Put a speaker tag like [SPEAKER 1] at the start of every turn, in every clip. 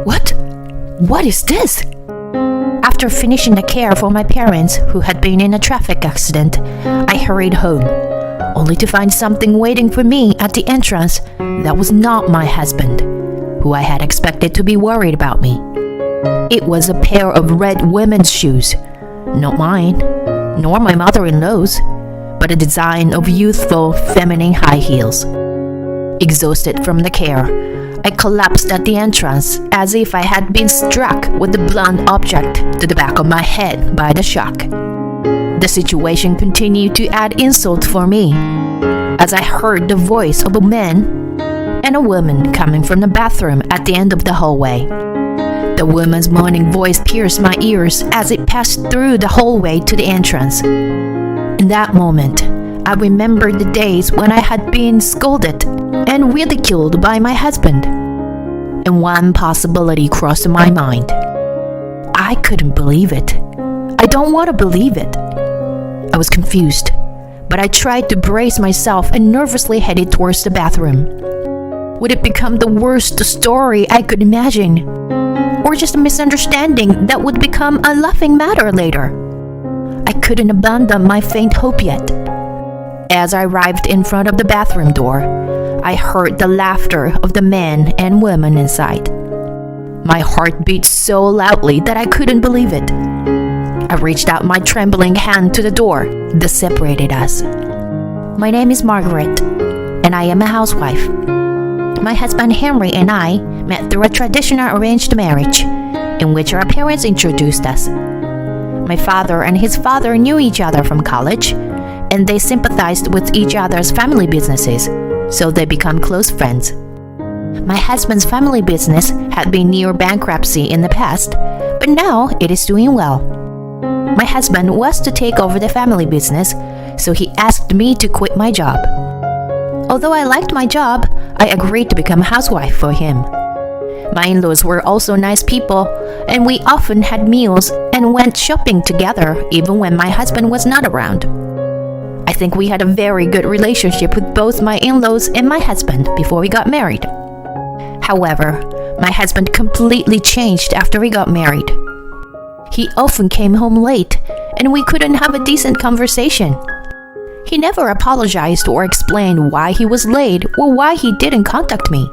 [SPEAKER 1] What? What is this? After finishing the care for my parents who had been in a traffic accident, I hurried home, only to find something waiting for me at the entrance that was not my husband, who I had expected to be worried about me. It was a pair of red women's shoes, not mine, nor my mother-in-law's, but a design of youthful feminine high heels. Exhausted from the care, I collapsed at the entrance as if I had been struck with a blunt object to the back of my head by the shock. The situation continued to add insult for me, as I heard the voice of a man and a woman coming from the bathroom at the end of the hallway. The woman's moaning voice pierced my ears as it passed through the hallway to the entrance. In that moment, I remembered the days when I had been scolded and ridiculed by my husband, and one possibility crossed my mind. I couldn't believe it. I don't want to believe it. I was confused, but I tried to brace myself and nervously headed towards the bathroom. Would it become the worst story I could imagine? Or just a misunderstanding that would become a laughing matter later? I couldn't abandon my faint hope yet. As I arrived in front of the bathroom door, I heard the laughter of the men and women inside. My heart beat so loudly that I couldn't believe it. I reached out my trembling hand to the door that separated us. My name is Margaret, and I am a housewife. My husband Henry and I met through a traditional arranged marriage, in which our parents introduced us. My father and his father knew each other from college, and they sympathized with each other's family businesses, so they became close friends. My husband's family business had been near bankruptcy in the past, but now it is doing well. My husband was to take over the family business, so he asked me to quit my job. Although I liked my job, I agreed to become a housewife for him. My in-laws were also nice people, and we often had meals and went shopping together even when my husband was not around. I think we had a very good relationship with both my in-laws and my husband before we got married. However, my husband completely changed after we got married. He often came home late, and we couldn't have a decent conversation. He never apologized or explained why he was late or why he didn't contact me.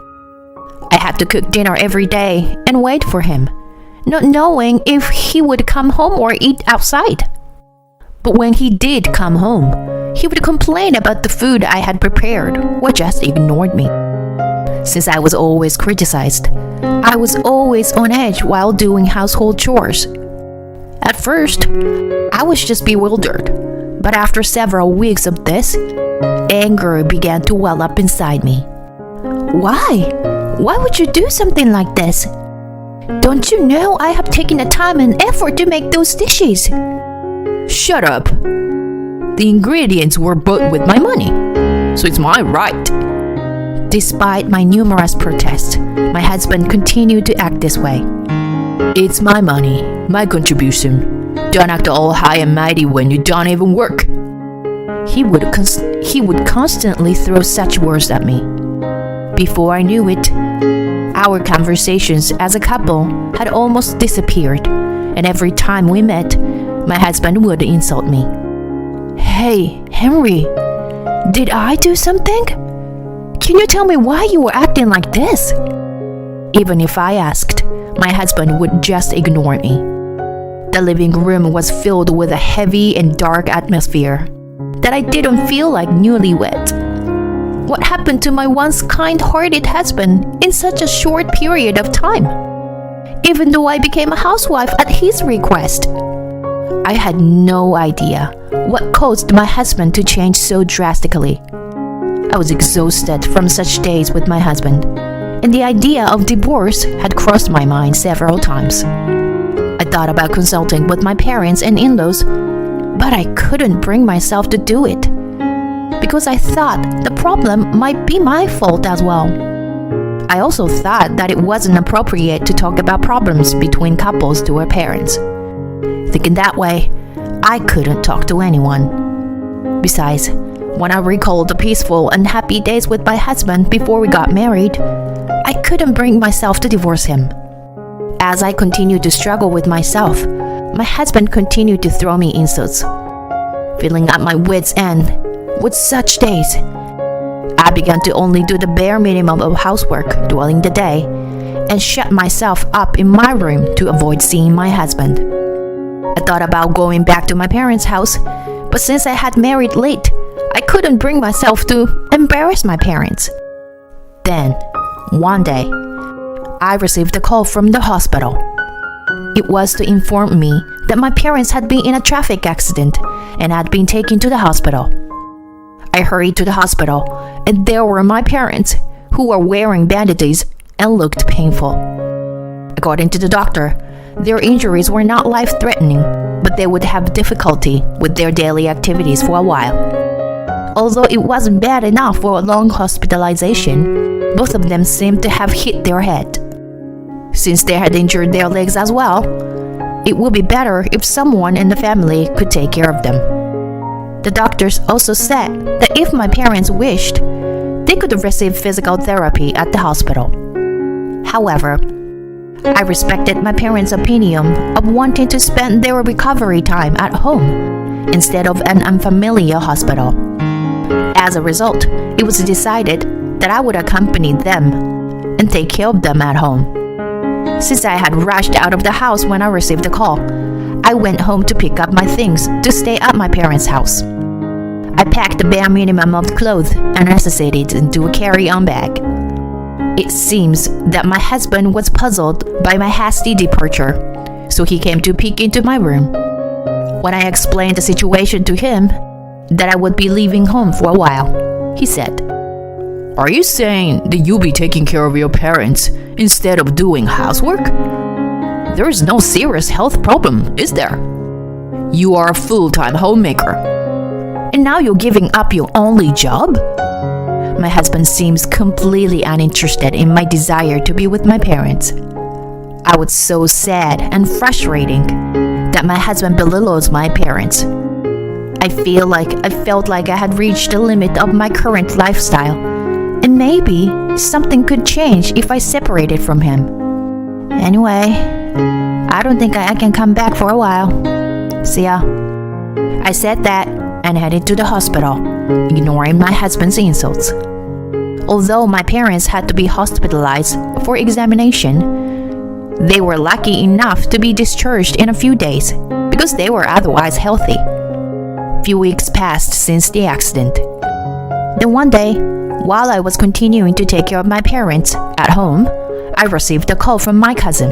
[SPEAKER 1] I had to cook dinner every day and wait for him, not knowing if he would come home or eat outside. But when he did come home, he would complain about the food I had prepared or just ignored me. Since I was always criticized, I was always on edge while doing household chores. At first, I was just bewildered, but after several weeks of this, anger began to well up inside me. Why? Why would you do something like this? Don't you know I have taken the time and effort to make those dishes?
[SPEAKER 2] Shut up. The ingredients were bought with my money, so it's my right.
[SPEAKER 1] Despite my numerous protests, my husband continued to act this way.
[SPEAKER 2] It's my money, my contribution. Don't act all high and mighty when you don't even work.
[SPEAKER 1] He would constantly throw such words at me. Before I knew it, our conversations as a couple had almost disappeared, and every time we met, my husband would insult me. Hey, Henry, did I do something? Can you tell me why you were acting like this? Even if I asked, my husband would just ignore me. The living room was filled with a heavy and dark atmosphere that I didn't feel like newlywed. What happened to my once kind-hearted husband in such a short period of time? Even though I became a housewife at his request. I had no idea what caused my husband to change so drastically. I was exhausted from such days with my husband, and the idea of divorce had crossed my mind several times. I thought about consulting with my parents and in-laws, but I couldn't bring myself to do it, because I thought the problem might be my fault as well. I also thought that it wasn't appropriate to talk about problems between couples to our parents. Thinking that way, I couldn't talk to anyone. Besides, when I recalled the peaceful and happy days with my husband before we got married, I couldn't bring myself to divorce him. As I continued to struggle with myself, my husband continued to throw me insults. Feeling at my wits' end with such days, I began to only do the bare minimum of housework during the day and shut myself up in my room to avoid seeing my husband. I thought about going back to my parents' house, but since I had married late, I couldn't bring myself to embarrass my parents. Then, one day, I received a call from the hospital. It was to inform me that my parents had been in a traffic accident and had been taken to the hospital. I hurried to the hospital, and there were my parents, who were wearing bandages and looked painful. According to the doctor, their injuries were not life-threatening, but they would have difficulty with their daily activities for a while. Although it wasn't bad enough for a long hospitalization, both of them seemed to have hit their head. Since they had injured their legs as well, it would be better if someone in the family could take care of them. The doctors also said that if my parents wished, they could receive physical therapy at the hospital. However, I respected my parents' opinion of wanting to spend their recovery time at home instead of an unfamiliar hospital. As a result, it was decided that I would accompany them and take care of them at home. Since I had rushed out of the house when I received the call, I went home to pick up my things to stay at my parents' house. I packed the bare minimum of clothes and necessities into a carry-on bag. It seems that my husband was puzzled by my hasty departure, so he came to peek into my room. When I explained the situation to him, that I would be leaving home for a while, he said,
[SPEAKER 2] Are you saying that you'll be taking care of your parents instead of doing housework? There is no serious health problem, is there? You are a full-time homemaker. And now you're giving up your only job? My husband seems completely uninterested in my desire to be with my parents. I was so sad and frustrating that my husband belittles my parents. I felt like I had reached the limit of my current lifestyle, and maybe something could change if I separated from him. Anyway, I don't think I can come back for a while. See ya. I said that and headed to the hospital, ignoring my husband's insults. Although my parents had to be hospitalized for examination, they were lucky enough to be discharged in a few days because they were otherwise healthy. Few weeks passed since the accident. Then one day, while I was continuing to take care of my parents at home, I received a call from my cousin.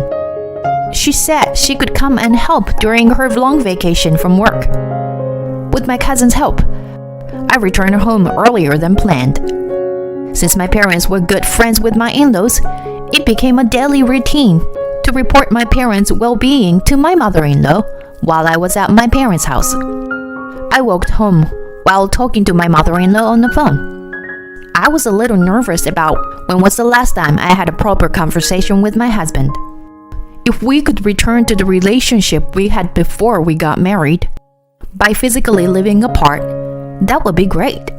[SPEAKER 2] She said she could come and help during her long vacation from work. With my cousin's help, I returned home earlier than planned. Since my parents were good friends with my in-laws, it became a daily routine to report my parents' well-being to my mother-in-law while I was at my parents' house. I walked home while talking to my mother-in-law on the phone. I was a little nervous about when was the last time I had a proper conversation with my husband. If we could return to the relationship we had before we got married, by physically living apart, that would be great.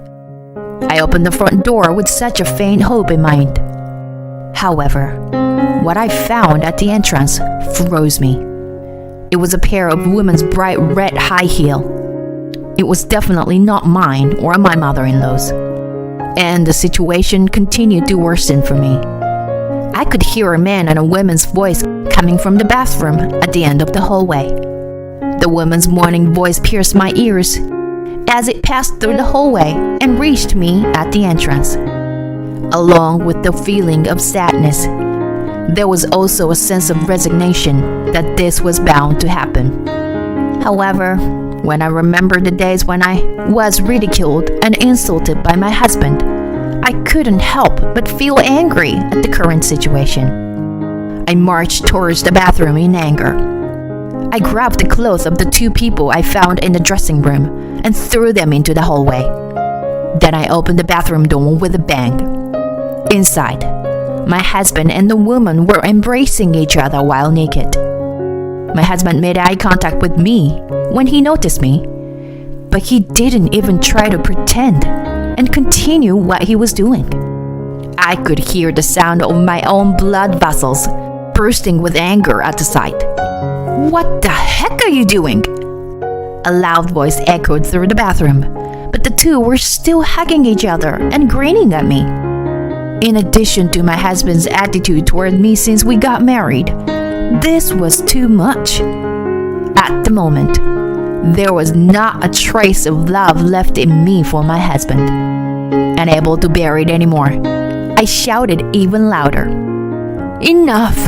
[SPEAKER 2] I opened the front door with such a faint hope in mind. However, what I found at the entrance froze me. It was a pair of women's bright red high heel. It was definitely not mine or my mother-in-law's. And the situation continued to worsen for me. I could hear a man and a woman's voice coming from the bathroom at the end of the hallway. The woman's moaning voice pierced my ears as it passed through the hallway and reached me at the entrance. Along with the feeling of sadness, there was also a sense of resignation that this was bound to happen. However, when I remembered the days when I was ridiculed and insulted by my husband, I couldn't help but feel angry at the current situation. I marched towards the bathroom in anger. I grabbed the clothes of the two people I found in the dressing room and threw them into the hallway. Then I opened the bathroom door with a bang. Inside, my husband and the woman were embracing each other while naked. My husband made eye contact with me when he noticed me, but he didn't even try to pretend and continue what he was doing. I could hear the sound of my own blood vessels
[SPEAKER 1] bursting with anger at the sight. "What the heck are you doing?" A loud voice echoed through the bathroom, but the two were still hugging each other and grinning at me. In addition to my husband's attitude toward me since we got married, this was too much. At the moment, there was not a trace of love left in me for my husband. Unable to bear it anymore, I shouted even louder. "Enough!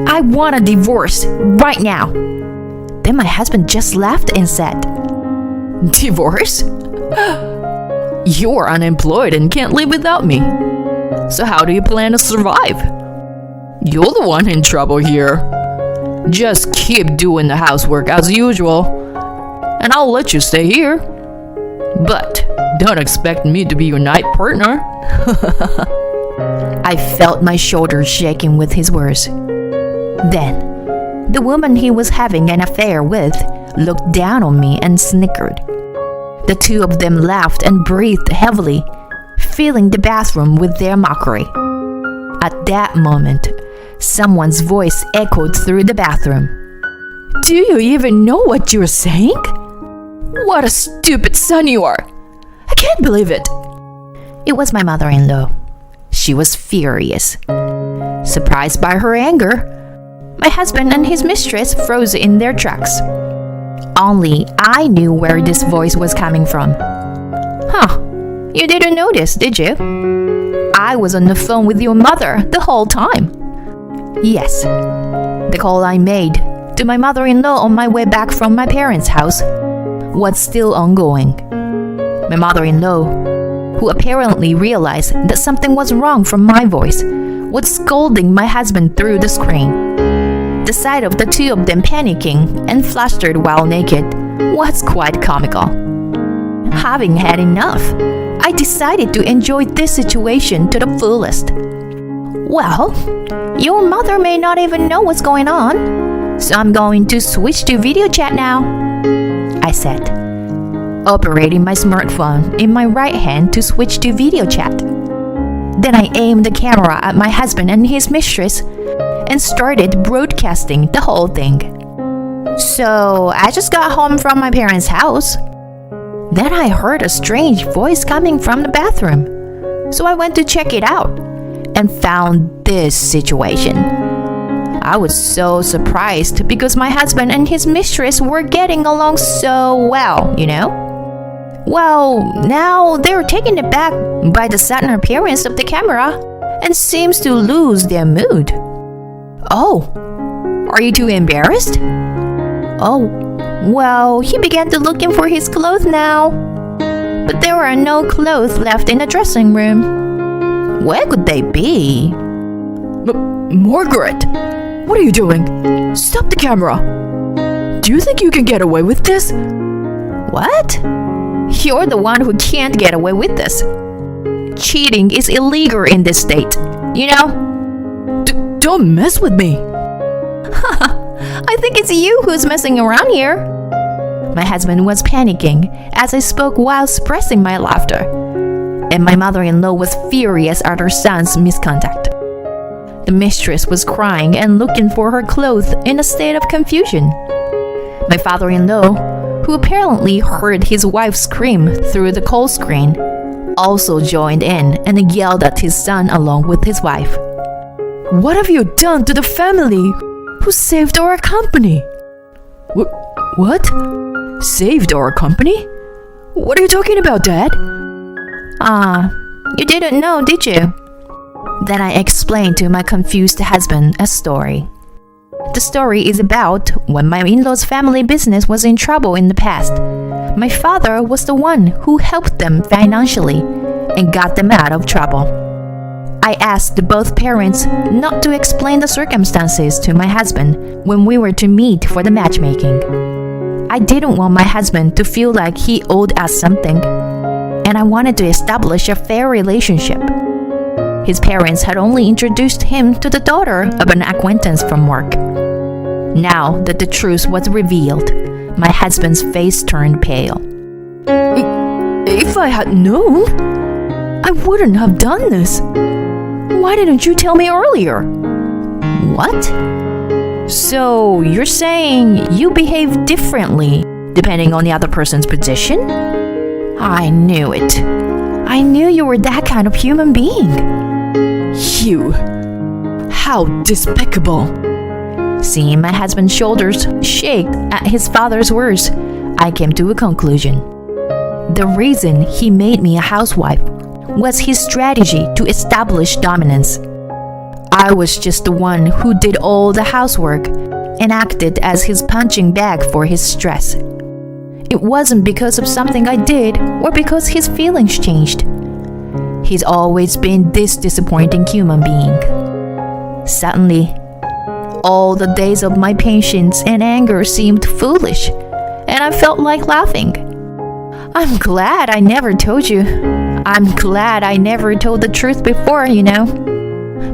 [SPEAKER 1] I want a divorce right now!" Then my husband just laughed and said,
[SPEAKER 2] Divorce? You're unemployed and can't live without me. So how do you plan to survive? You're the one in trouble here. Just keep doing the housework as usual, and I'll let you stay here. But don't expect me to be your night partner.
[SPEAKER 1] I felt my shoulders shaking with his words. Then, the woman he was having an affair with looked down on me and snickered. The two of them laughed and breathed heavily, filling the bathroom with their mockery. At that moment, someone's voice echoed through the bathroom.
[SPEAKER 2] Do you even know what you're saying? What a stupid son you are. I can't believe it.
[SPEAKER 1] It was my mother-in-law. She was furious. Surprised by her anger, my husband and his mistress froze in their tracks. Only I knew where this voice was coming from. Huh, you didn't notice, did you? I was on the phone with your mother the whole time. Yes, the call I made to my mother-in-law on my way back from my parents' house was still ongoing. My mother-in-law, who apparently realized that something was wrong from my voice, was scolding my husband through the screen. The sight of the two of them panicking and flustered while naked was quite comical. Having had enough, I decided to enjoy this situation to the fullest. "Well, your mother may not even know what's going on, so I'm going to switch to video chat now," I said, operating my smartphone in my right hand to switch to video chat. Then I aimed the camera at my husband and his mistress and started broadcasting the whole thing. "So, I just got home from my parents' house. Then I heard a strange voice coming from the bathroom. So I went to check it out and found this situation. I was so surprised because my husband and his mistress were getting along so well, you know? Well, now they're taken aback by the sudden appearance of the camera and seems to lose their mood." "Oh, are you too embarrassed?" "Oh, well, he began to looking for his clothes now. But there are no clothes left in the dressing room. Where could they be?"
[SPEAKER 2] Margaret, what are you doing? Stop the camera. Do you think you can get away with this?
[SPEAKER 1] "What? You're the one who can't get away with this. Cheating is illegal in this state, you know?"
[SPEAKER 2] Don't mess with me.
[SPEAKER 1] I think it's you who's messing around here." My husband was panicking as I spoke while suppressing my laughter, and my mother-in-law was furious at her son's misconduct. The mistress was crying and looking for her clothes in a state of confusion. My father-in-law, who apparently heard his wife scream through the call screen, also joined in and yelled at his son along with his wife.
[SPEAKER 2] What have you done to the family who saved our company? What? Saved our company? What are you talking about, Dad?
[SPEAKER 1] You didn't know, did you? Then I explained to my confused husband a story. The story is about when my in-laws' family business was in trouble in the past. My father was the one who helped them financially and got them out of trouble. I asked both parents not to explain the circumstances to my husband when we were to meet for the matchmaking. I didn't want my husband to feel like he owed us something, and I wanted to establish a fair relationship. His parents had only introduced him to the daughter of an acquaintance from work. Now that the truth was revealed, my husband's face turned pale.
[SPEAKER 2] If I had known, I wouldn't have done this. Why didn't you tell me earlier?
[SPEAKER 1] What?
[SPEAKER 2] So you're saying you behave differently depending on the other person's position?
[SPEAKER 1] I knew it. I knew you were that kind of human being.
[SPEAKER 2] You. How despicable.
[SPEAKER 1] Seeing my husband's shoulders shake at his father's words, I came to a conclusion. The reason he made me a housewife was his strategy to establish dominance. I was just the one who did all the housework and acted as his punching bag for his stress. It wasn't because of something I did or because his feelings changed. He's always been this disappointing human being. Suddenly, all the days of my patience and anger seemed foolish, and I felt like laughing. I'm glad I never told you. I'm glad I never told the truth before,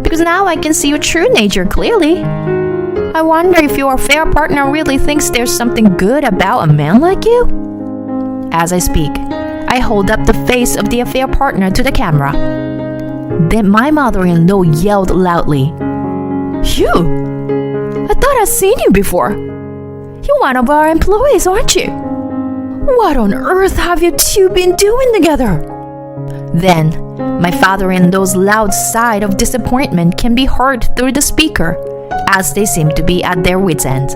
[SPEAKER 1] because now I can see your true nature clearly. I wonder if your affair partner really thinks there's something good about a man like you? As I speak, I hold up the face of the affair partner to the camera. Then my mother-in-law yelled loudly, "You! I thought I'd seen you before. You're one of our employees, aren't you? What on earth have you two been doing together?" Then, my father-in-law's loud sigh of disappointment can be heard through the speaker, as they seem to be at their wits' end.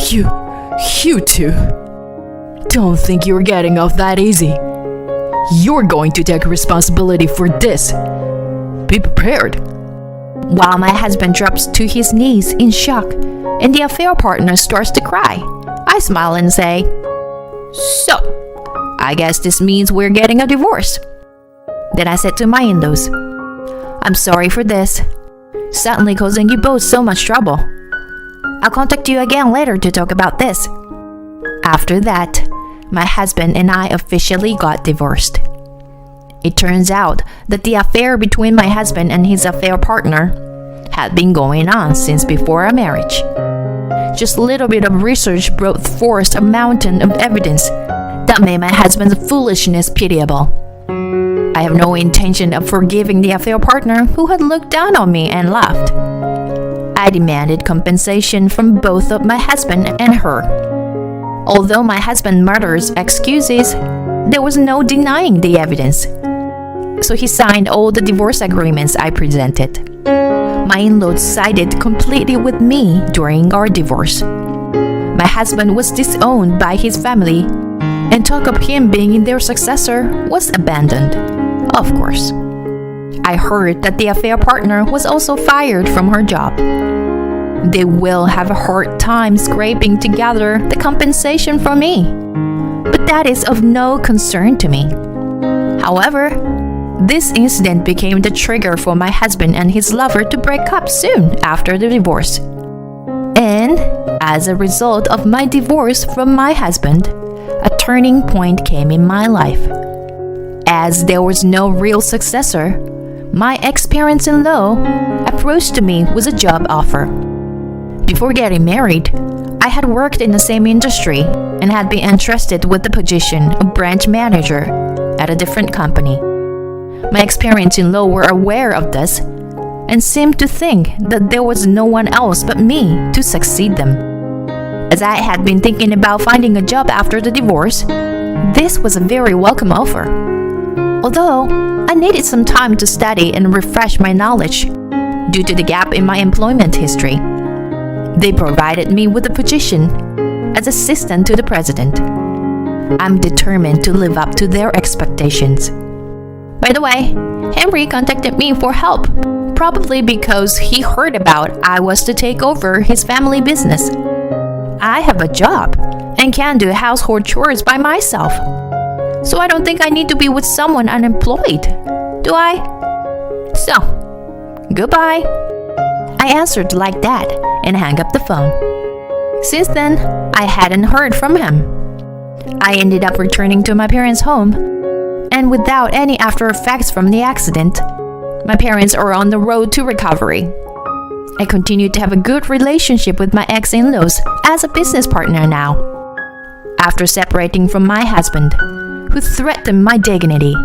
[SPEAKER 2] You two. Don't think you're getting off that easy. You're going to take responsibility for this. Be prepared.
[SPEAKER 1] While my husband drops to his knees in shock and the affair partner starts to cry, I smile and say, "So, I guess this means we're getting a divorce." Then I said to my in-laws, "I'm sorry for this, suddenly causing you both so much trouble. I'll contact you again later to talk about this." After that, my husband and I officially got divorced. It turns out that the affair between my husband and his affair partner had been going on since before our marriage. Just a little bit of research brought forth a mountain of evidence that made my husband's foolishness pitiable. I have no intention of forgiving the affair partner who had looked down on me and laughed. I demanded compensation from both of my husband and her. Although my husband mutters excuses, there was no denying the evidence. So he signed all the divorce agreements I presented. My in-laws sided completely with me during our divorce. My husband was disowned by his family, and talk of him being their successor was abandoned, of course. I heard that the affair partner was also fired from her job. They will have a hard time scraping together the compensation from me, but that is of no concern to me. However, this incident became the trigger for my husband and his lover to break up soon after the divorce. And as a result of my divorce from my husband, a turning point came in my life. As there was no real successor, my ex-parents-in-law approached me with a job offer. Before getting married, I had worked in the same industry and had been entrusted with the position of branch manager at a different company. My ex-parents-in-law were aware of this and seemed to think that there was no one else but me to succeed them. As I had been thinking about finding a job after the divorce, this was a very welcome offer. Although I needed some time to study and refresh my knowledge due to the gap in my employment history, they provided me with a position as assistant to the president. I'm determined to live up to their expectations. By the way, Henry contacted me for help, probably because he heard about I was to take over his family business. I have a job and can do household chores by myself, so I don't think I need to be with someone unemployed, do I? So, goodbye. I answered like that and hung up the phone. Since then, I hadn't heard from him. I ended up returning to my parents' home, and without any after effects from the accident, my parents are on the road to recovery. I continue to have a good relationship with my ex-in-laws as a business partner now. After separating from my husband, who threatened my dignity,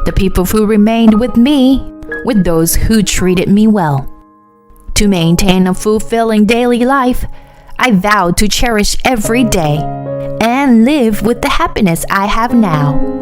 [SPEAKER 1] the people who remained with me were those who treated me well. To maintain a fulfilling daily life, I vow to cherish every day and live with the happiness I have now.